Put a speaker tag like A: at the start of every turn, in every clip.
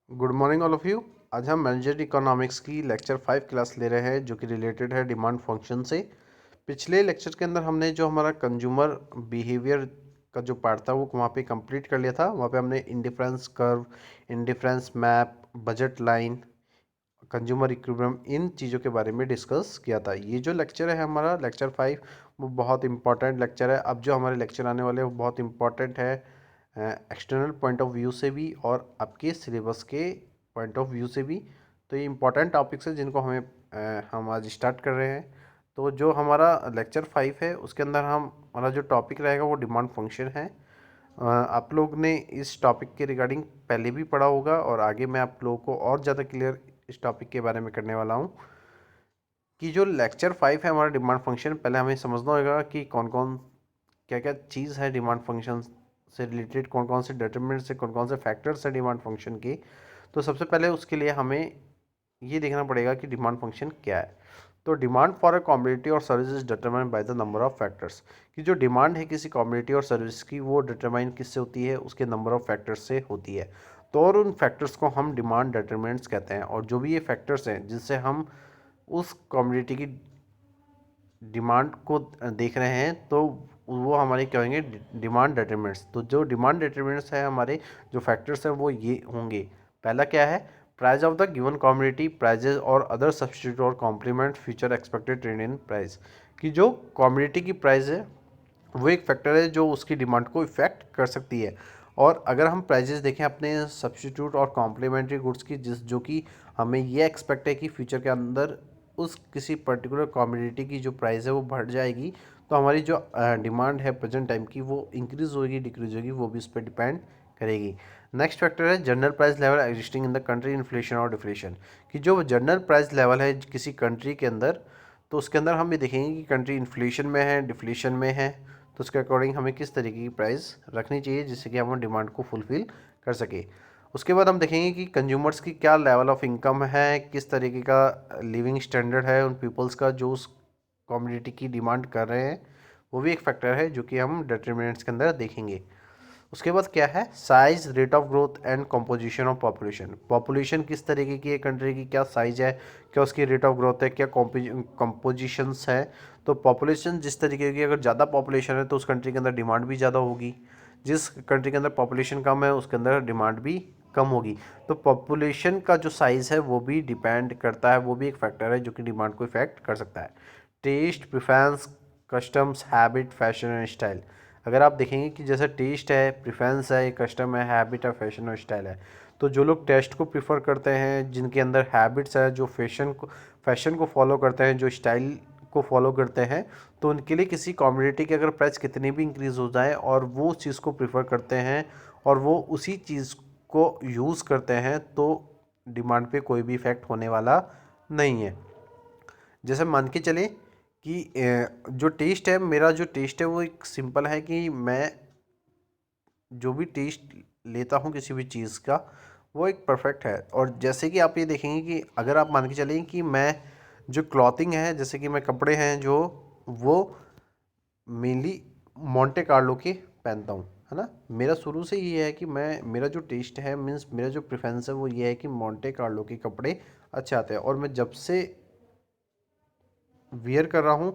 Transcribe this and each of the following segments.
A: Good morning all of you. आज हम manager economics की लेक्चर 5 क्लास ले रहे हैं जो कि रिलेटेड है डिमांड फंक्शन से। पिछले लेक्चर के अंदर हमने जो हमारा कंज्यूमर बिहेवियर का जो पार्ट था वो वहाँ पे कंप्लीट कर लिया था। वहाँ पे हमने indifference curve, indifference map, budget line, consumer equilibrium, इन चीज़ों के बारे में डिस्कस किया था। ये जो लेक्चर है हमारा लेक्चर 5 वो बहुत इंपॉर्टेंट लेक्चर है। अब जो हमारे लेक्चर आने वाले हैं वो बहुत इंपॉर्टेंट है एक्सटर्नल पॉइंट ऑफ व्यू से भी और आपके सिलेबस के पॉइंट ऑफ व्यू से भी। तो ये इंपॉर्टेंट टॉपिक्स है जिनको हम आज स्टार्ट कर रहे हैं। तो जो हमारा लेक्चर 5 है उसके अंदर हमारा जो टॉपिक रहेगा वो डिमांड फंक्शन है। आप लोग ने इस टॉपिक के रिगार्डिंग पहले भी पढ़ा होगा और आगे मैं आप लोगों को और ज़्यादा क्लियर इस टॉपिक के बारे में करने वाला हूँ कि जो लेक्चर 5 है हमारा डिमांड फंक्शन, पहले हमें समझना होगा कि कौन कौन क्या क्या चीज़ है डिमांड फंक्शन से रिलेटेड, कौन कौन से डिटरमिनेंट्स से कौन कौन से फैक्टर्स है डिमांड फंक्शन के। तो सबसे पहले उसके लिए हमें ये देखना पड़ेगा कि डिमांड फंक्शन क्या है। तो डिमांड फॉर अ कमोडिटी और service is determined by the number of factors. कि जो डिमांड है किसी कमोडिटी और सर्विस की वो डिटरमाइन किससे होती है, उसके नंबर ऑफ फैक्टर्स से होती है। तो और उन फैक्टर्स को हम डिमांड डिटरमिनेंट्स कहते हैं। और जो भी ये फैक्टर्स हैं जिनसे हम उस कमोडिटी की डिमांड को देख रहे हैं तो वो हमारे क्या होंगे, डिमांड डिटरमिनेंट्स। तो जो डिमांड डिटरमिनेंट्स है हमारे, जो फैक्टर्स हैं वो ये होंगे। पहला क्या है, price of the given commodity, prices और अदर सब्स्टिट्यूट और complement future expected trend in price. कि जो कमोडिटी की प्राइस है वो एक फैक्टर है जो उसकी डिमांड को इफेक्ट कर सकती है। और अगर हम प्राइजेस देखें अपने सब्स्टिट्यूट और कॉम्प्लीमेंट्री गुड्स की, जो कि हमें ये एक्सपेक्ट है कि फ्यूचर के अंदर उस किसी पर्टिकुलर कमोडिटी की जो प्राइस है वो बढ़ जाएगी, तो हमारी जो डिमांड है प्रेजेंट टाइम की वो इंक्रीज होगी डिक्रीज होगी, वो भी उस पर डिपेंड करेगी। नेक्स्ट फैक्टर है general price level existing in the country, inflation और डिफ्लेशन। कि जो जनरल प्राइस लेवल है किसी कंट्री के अंदर, तो उसके अंदर हम ये देखेंगे कि कंट्री इन्फ्लेशन में है, डिफ्लेशन में है, तो उसके अकॉर्डिंग हमें किस तरीके की प्राइस रखनी चाहिए जिससे कि हम डिमांड को फुलफिल कर सके। उसके बाद हम देखेंगे कि कंज्यूमर्स की क्या लेवल ऑफ इनकम है, किस तरीके का लिविंग स्टैंडर्ड है उन पीपल्स का जो उस कम्युनिटी की डिमांड कर रहे हैं, वो भी एक फैक्टर है जो कि हम डिटरमिनेंट्स के अंदर देखेंगे। उसके बाद क्या है, size, rate of growth and composition of population. Population किस तरीके की है कंट्री की, क्या साइज है, क्या उसकी रेट ऑफ ग्रोथ है, क्या कंपोजिशंस है। तो पॉपुलेशन जिस तरीके की, अगर ज़्यादा पॉपुलेशन है तो उस कंट्री के अंदर डिमांड भी ज़्यादा होगी। जिस कंट्री के अंदर पॉपुलेशन कम है उसके अंदर डिमांड भी कम होगी। तो पॉपुलेशन का जो साइज़ है वो भी डिपेंड करता है, वो भी एक फैक्टर है जो कि डिमांड को इफेक्ट कर सकता है। Taste, preference, customs, habit, fashion and style. अगर आप देखेंगे कि जैसे टेस्ट है, प्रिफरेंस है, कस्टम है, हैबिट है, फैशन और स्टाइल है। तो जो लोग टेस्ट को प्रीफर करते हैं, जिनके अंदर हैबिट्स है, जो फैशन को फॉलो करते हैं, जो स्टाइल को फॉलो करते हैं, तो उनके लिए किसी कम्युनिटी की अगर प्राइस कितनी भी इंक्रीज़ हो जाए और वो उस चीज़ को प्रीफर करते हैं और वो उसी चीज़ को यूज़ करते हैं तो डिमांड पे कोई भी इफेक्ट होने वाला नहीं है। जैसे मान के चले कि जो टेस्ट है, मेरा जो टेस्ट है वो एक सिंपल है कि मैं जो भी टेस्ट लेता हूँ किसी भी चीज़ का वो एक परफेक्ट है। और जैसे कि आप ये देखेंगे कि अगर आप मान के चलें कि मैं जो क्लॉथिंग है, जैसे कि मैं कपड़े हैं जो, वो मेनली मोंटे कार्लो के पहनता हूँ, है ना। मेरा शुरू से ये है कि मेरा जो टेस्ट है, मीन्स मेरा जो प्रेफरेंस है वो ये है कि मोंटे कार्लो के कपड़े अच्छे आते हैं। और मैं जब से वियर कर रहा हूँ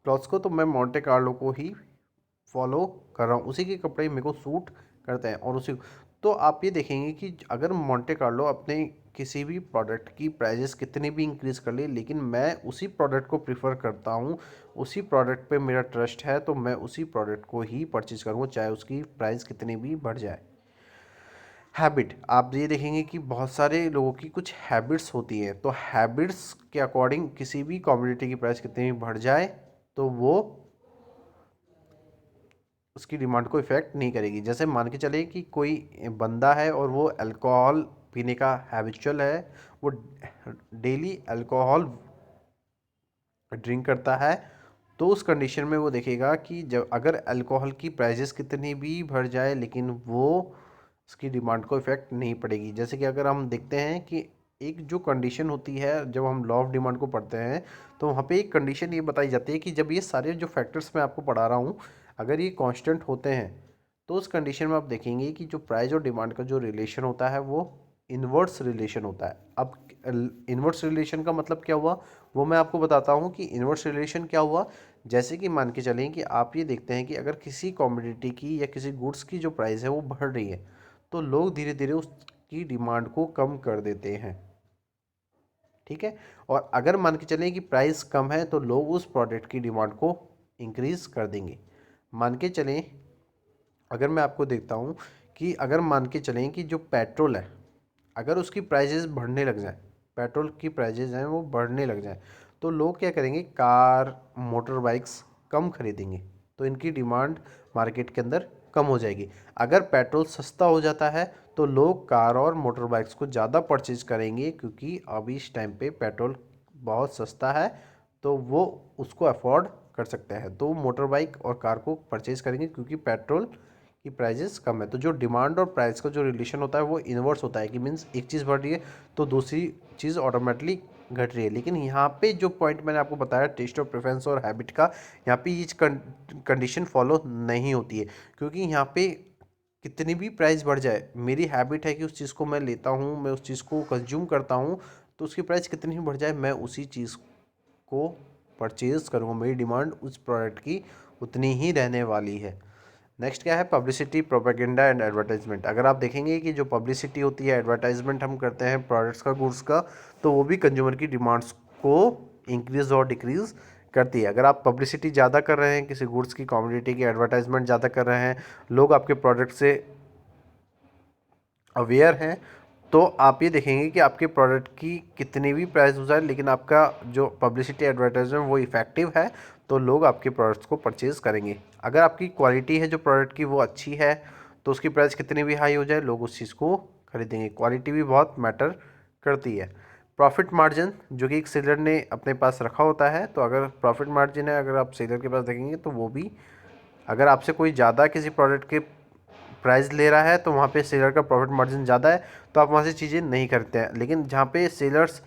A: क्लॉथ्स को तो मैं मोंटे कार्लो को ही फॉलो कर रहा हूँ, उसी के कपड़े मेरे को सूट करते हैं। और उसी, तो आप ये देखेंगे कि अगर मोंटे कार्लो अपने किसी भी प्रोडक्ट की प्राइजेस कितनी भी इंक्रीज़ कर ले, लेकिन मैं उसी प्रोडक्ट को प्रीफर करता हूँ, उसी प्रोडक्ट पे मेरा ट्रस्ट है, तो मैं उसी प्रोडक्ट को ही परचेज करूँगा चाहे उसकी प्राइस कितनी भी बढ़ जाए। हैबिट, आप ये देखेंगे कि बहुत सारे लोगों की कुछ हैबिट्स होती हैं, तो हैबिट्स के अकॉर्डिंग किसी भी कम्युनिटी की प्राइस कितनी भी बढ़ जाए तो वो उसकी डिमांड को इफ़ेक्ट नहीं करेगी। जैसे मान के चले कि कोई बंदा है और वो अल्कोहल पीने का हैबिचुअल है, वो डेली अल्कोहल ड्रिंक करता है, तो उस कंडीशन में वो देखेगा कि जब अगर अल्कोहल की प्राइजेस कितनी भी बढ़ जाए लेकिन वो उसकी डिमांड को इफ़ेक्ट नहीं पड़ेगी। जैसे कि अगर हम देखते हैं कि एक जो कंडीशन होती है जब हम लॉ ऑफ डिमांड को पढ़ते हैं, तो वहाँ पे एक कंडीशन ये बताई जाती है कि जब ये सारे जो फैक्टर्स मैं आपको पढ़ा रहा हूँ अगर ये कांस्टेंट होते हैं, तो उस कंडीशन में आप देखेंगे कि जो प्राइस और डिमांड का जो रिलेशन होता है वो इन्वर्स रिलेशन होता है। अब इन्वर्स रिलेशन का मतलब क्या हुआ वो मैं आपको बताता हूँ कि इन्वर्स रिलेशन क्या हुआ। जैसे कि मान के चलें कि आप ये देखते हैं कि अगर किसी कॉमोडिटी की या किसी गुड्स की जो प्राइस है वो बढ़ रही है तो लोग धीरे धीरे उसकी डिमांड को कम कर देते हैं, ठीक है। और अगर मान के चलें कि प्राइस कम है तो लोग उस प्रोडक्ट की डिमांड को इंक्रीज कर देंगे। मान के चलें, अगर मैं आपको देखता हूँ कि अगर मान के चलें कि जो पेट्रोल है अगर उसकी प्राइजेस बढ़ने लग जाए, पेट्रोल की प्राइजेस हैं वो बढ़ने लग जाए तो लोग क्या करेंगे, कार मोटर बाइक्स कम खरीदेंगे, तो इनकी डिमांड मार्केट के अंदर कम हो जाएगी। अगर पेट्रोल सस्ता हो जाता है तो लोग कार और मोटर बाइक्स को ज़्यादा परचेज करेंगे क्योंकि अभी इस टाइम पे पेट्रोल बहुत सस्ता है तो वो उसको अफोर्ड कर सकते हैं, तो मोटर बाइक और कार को परचेज करेंगे क्योंकि पेट्रोल की प्राइजेस कम है। तो जो डिमांड और प्राइस का जो रिलेशन होता है वो इन्वर्स होता है कि मीन्स एक चीज़ बढ़ रही है तो दूसरी चीज़ ऑटोमेटिकली घट रही है। लेकिन यहाँ पे जो पॉइंट मैंने आपको बताया टेस्ट और प्रेफरेंस और हैबिट का, यहाँ पे ये कंडीशन फॉलो नहीं होती है क्योंकि यहाँ पे कितनी भी प्राइस बढ़ जाए मेरी हैबिट है कि उस चीज़ को मैं लेता हूँ, मैं उस चीज़ को कंज्यूम करता हूँ, तो उसकी प्राइस कितनी भी बढ़ जाए मैं उसी चीज़ को परचेज़ करूँगा, मेरी डिमांड उस प्रोडक्ट की उतनी ही रहने वाली है। नेक्स्ट क्या है, पब्लिसिटी प्रोपेगेंडा एंड एडवर्टाइजमेंट। अगर आप देखेंगे कि जो पब्लिसिटी होती है, एडवर्टाइजमेंट हम करते हैं प्रोडक्ट्स का, गुड्स का, तो वो भी कंज्यूमर की डिमांड्स को इंक्रीज और डिक्रीज करती है। अगर आप पब्लिसिटी ज़्यादा कर रहे हैं किसी गुड्स की, कमोडिटी की, एडवर्टाइजमेंट ज़्यादा कर रहे हैं, लोग आपके प्रोडक्ट से अवेयर हैं, तो आप ये देखेंगे कि आपके प्रोडक्ट की कितनी भी प्राइस हो जाए लेकिन आपका जो पब्लिसिटी एडवर्टाइजमेंट वो इफेक्टिव है तो लोग आपके प्रोडक्ट्स को परचेज़ करेंगे। अगर आपकी क्वालिटी है जो प्रोडक्ट की वो अच्छी है तो उसकी प्राइस कितनी भी हाई हो जाए लोग उस चीज़ को खरीदेंगे। क्वालिटी भी बहुत मैटर करती है। प्रॉफिट मार्जिन जो कि एक सेलर ने अपने पास रखा होता है, तो अगर प्रॉफिट मार्जिन है अगर आप सेलर के पास देखेंगे तो वो भी, अगर आपसे कोई ज़्यादा किसी प्रोडक्ट के प्राइस ले रहा है तो वहाँ पे सेलर का प्रॉफिट मार्जिन ज़्यादा है तो आप वहाँ से चीज़ें नहीं खरीदते हैं। लेकिन जहाँ पे सेलर्स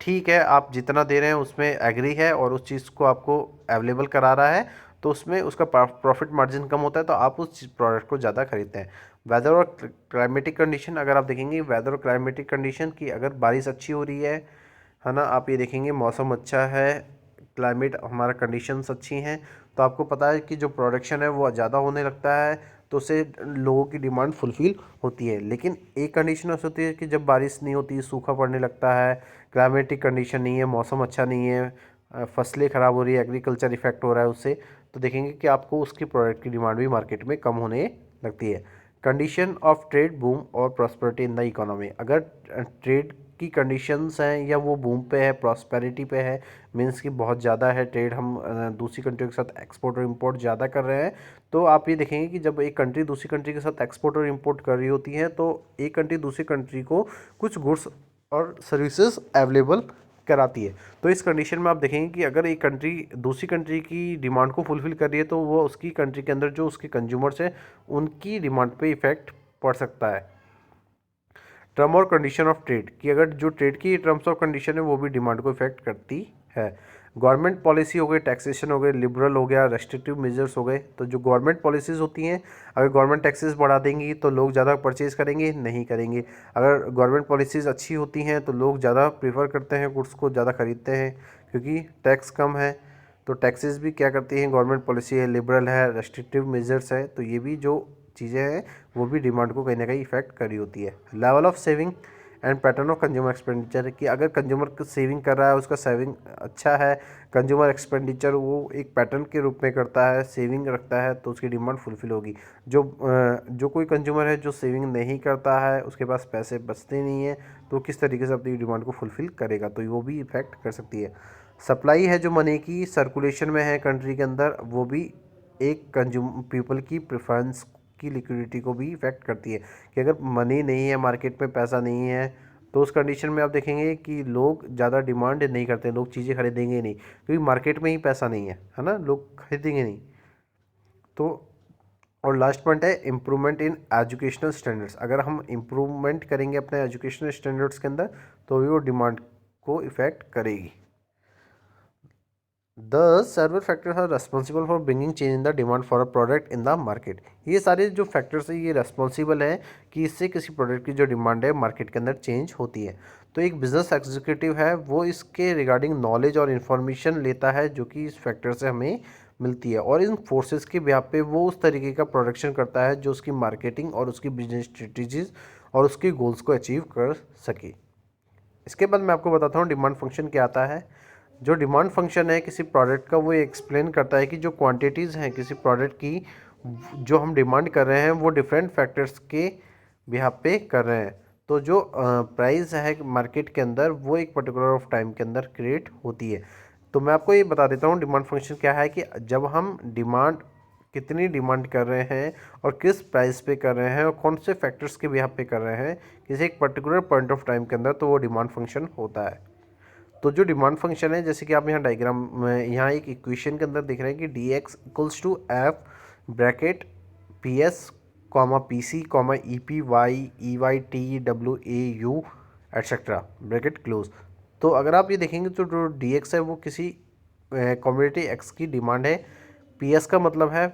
A: ठीक है आप जितना दे रहे हैं उसमें एग्री है और उस चीज़ को आपको अवेलेबल करा रहा है तो उसमें उसका प्रॉफिट मार्जिन कम होता है तो आप उस प्रोडक्ट को ज़्यादा खरीदते हैं। वेदर और क्लाइमेटिक कंडीशन, अगर आप देखेंगे वेदर और क्लाइमेटिक कंडीशन की, अगर बारिश अच्छी हो रही है ना, आप ये देखेंगे मौसम अच्छा है, क्लाइमेट हमारा कंडीशंस अच्छी हैं, तो आपको पता है कि जो प्रोडक्शन है वो ज़्यादा होने लगता है तो उससे लोगों की डिमांड फुलफ़िल होती है। लेकिन एक कंडीशन ऐसी होती है कि जब बारिश नहीं होती, सूखा पड़ने लगता है, क्लाइमेटिक कंडीशन नहीं है, मौसम अच्छा नहीं है, फसलें ख़राब हो रही है, एग्रीकल्चर इफेक्ट हो रहा है उससे, तो देखेंगे कि आपको उसकी प्रोडक्ट की डिमांड भी मार्केट में कम होने लगती है। कंडीशन ऑफ ट्रेड बूम और प्रॉस्पेरिटी इन द इकोनॉमी, अगर ट्रेड की कंडीशंस हैं या वो बूम पे है, प्रॉस्पेरिटी पे है, मीन्स कि बहुत ज़्यादा है ट्रेड, हम दूसरी कंट्री के साथ एक्सपोर्ट और इंपोर्ट ज़्यादा कर रहे हैं, तो आप ये देखेंगे कि जब एक कंट्री दूसरी कंट्री के साथ एक्सपोर्ट और इंपोर्ट कर रही होती है तो एक कंट्री दूसरी कंट्री को कुछ गुड्स और सर्विसेज अवेलेबल कराती है। तो इस कंडीशन में आप देखेंगे कि अगर एक कंट्री दूसरी कंट्री की डिमांड को फुलफ़िल कर रही है तो वो उसकी कंट्री के अंदर जो उसके कंज्यूमर्स हैं उनकी डिमांड पे इफ़ेक्ट पड़ सकता है। टर्म और कंडीशन ऑफ ट्रेड, कि अगर जो ट्रेड की टर्म्स और कंडीशन है वो भी डिमांड को इफेक्ट करती है। गवर्नमेंट पॉलिसी हो गई, टैक्सेशन हो गई, लिबरल हो गया, रेस्ट्रिक्टिव मेजर्स हो गए। तो जो गवर्नमेंट पॉलिसीज़ होती हैं, अगर गवर्नमेंट टैक्सेस बढ़ा देंगी तो लोग ज़्यादा परचेज़ करेंगे नहीं करेंगे। अगर गवर्नमेंट पॉलिसीज़ अच्छी होती हैं तो लोग ज़्यादा प्रीफर करते हैं, गुड्स को ज़्यादा ख़रीदते हैं क्योंकि टैक्स कम है। तो टैक्सेस भी क्या करती हैं, गवर्नमेंट पॉलिसी है, लिबरल है, रेस्ट्रिक्टिव मेजर्स है, तो ये भी जो चीज़ें हैं वो भी डिमांड को कहीं ना कहीं इफेक्ट कर रही होती है। Level of saving and pattern of consumer expenditure, कि अगर कंज्यूमर सेविंग कर रहा है, उसका सेविंग अच्छा है, कंज्यूमर एक्सपेंडिचर वो एक पैटर्न के रूप में करता है, सेविंग रखता है, तो उसकी डिमांड फुलफिल होगी। जो कोई कंज्यूमर है जो सेविंग नहीं करता है, उसके पास पैसे बचते नहीं हैं, तो किस तरीके से अपनी डिमांड को फुलफिल करेगा, तो वो भी इफेक्ट कर सकती है। सप्लाई है जो मनी की सर्कुलेशन में है कंट्री के अंदर, वो भी एक कंज्यूम पीपल की प्रेफरेंस की लिक्विडिटी को भी इफेक्ट करती है, कि अगर मनी नहीं है, मार्केट में पैसा नहीं है, तो उस कंडीशन में आप देखेंगे कि लोग ज़्यादा डिमांड नहीं करते, लोग चीज़ें खरीदेंगे नहीं क्योंकि मार्केट में ही पैसा नहीं है ना, लोग खरीदेंगे नहीं। तो और लास्ट पॉइंट है इम्प्रूवमेंट इन एजुकेशनल स्टैंडर्ड्स, अगर हम इम्प्रूवमेंट करेंगे अपने एजुकेशनल स्टैंडर्ड्स के अंदर तो भी वो डिमांड को इफ़ेक्ट करेगी। The server factors are responsible for bringing change in the demand for a product in the market. ये सारे जो फैक्टर्स हैं ये रेस्पॉन्सिबल है कि इससे किसी प्रोडक्ट की जो डिमांड है मार्केट के अंदर चेंज होती है। तो एक बिजनेस एग्जीक्यूटिव है वो इसके रिगार्डिंग नॉलेज और इन्फॉर्मेशन लेता है जो कि इस फैक्टर से हमें मिलती है, और इन फोर्सेस के बिहाफ पे वो उस तरीके का प्रोडक्शन करता है जो उसकी मार्केटिंग और उसकी बिजनेस स्ट्रेटजीज और उसके गोल्स को अचीव कर सके। इसके बाद मैं आपको बताता हूँ डिमांड फंक्शन क्या आता है। जो डिमांड फंक्शन है किसी प्रोडक्ट का वो एक्सप्लेन करता है कि जो क्वांटिटीज़ हैं किसी प्रोडक्ट की जो हम डिमांड कर रहे हैं वो डिफरेंट फैक्टर्स के बिहाफ पे कर रहे हैं। तो जो प्राइस है मार्केट के अंदर वो एक पर्टिकुलर ऑफ टाइम के अंदर क्रिएट होती है। तो मैं आपको ये बता देता हूँ डिमांड फंक्शन क्या है कि जब हम डिमांड कितनी डिमांड कर रहे हैं और किस प्राइस पे कर रहे हैं और कौन से फैक्टर्स के बिहाफ पे कर रहे हैं किसी एक पर्टिकुलर पॉइंट ऑफ टाइम के अंदर, तो वो डिमांड फंक्शन होता है। तो जो डिमांड फंक्शन है जैसे कि आप यहाँ डायग्राम में यहाँ एक इक्वेशन के अंदर देख रहे हैं कि D X equals to F bracket P S comma P C comma E P Y E Y T W A U etcetera bracket close. तो अगर आप ये देखेंगे तो जो डी एक्स है वो किसी कमोडिटी एक्स की डिमांड है, पी एस का मतलब है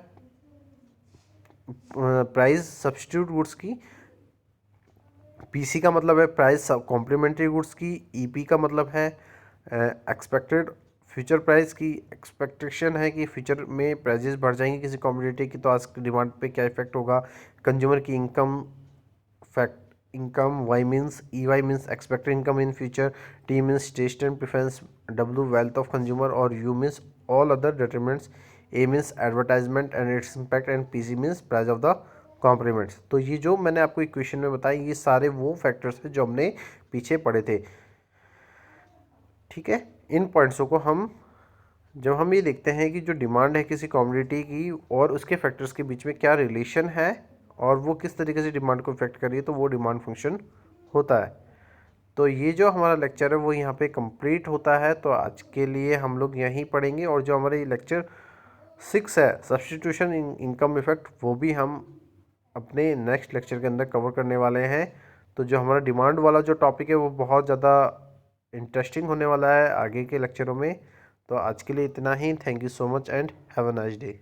A: प्राइस सब्स्टिट्यूट गुड्स की, पीसी का मतलब है प्राइस कॉम्प्लीमेंट्री गुड्स की, ईपी का मतलब है एक्सपेक्टेड फ्यूचर प्राइस की। एक्सपेक्टेशन है कि फ्यूचर में प्राइजेस बढ़ जाएंगी किसी कमोडिटी की तो आज की डिमांड पे क्या इफेक्ट होगा। कंज्यूमर की income fact income, Y means E Y means expected income in future, T means taste and preference, W wealth of consumer और U means all other determinants, A means advertisement and its impact and P C means price of the complements. तो ये जो मैंने आपको equation में बताई ये सारे वो फैक्टर्स हैं जो हमने पीछे पढ़े थे। ठीक है, इन पॉइंट्सों को हम जब हम ये देखते हैं कि जो डिमांड है किसी कमोडिटी की और उसके फैक्टर्स के बीच में क्या रिलेशन है और वो किस तरीके से डिमांड को इफेक्ट कर रही है तो वो डिमांड फंक्शन होता है। तो ये जो हमारा लेक्चर है वो यहाँ पे कंप्लीट होता है। तो आज के लिए हम लोग यहीं पढ़ेंगे और जो हमारे लेक्चर 6 है सब्स्टिट्यूशन इनकम इफेक्ट वो भी हम अपने नेक्स्ट लेक्चर के अंदर कवर करने वाले हैं। तो जो हमारा डिमांड वाला जो टॉपिक है वो बहुत ज़्यादा इंटरेस्टिंग होने वाला है आगे के लेक्चरों में। तो आज के लिए इतना ही। Thank you so much and have a nice day.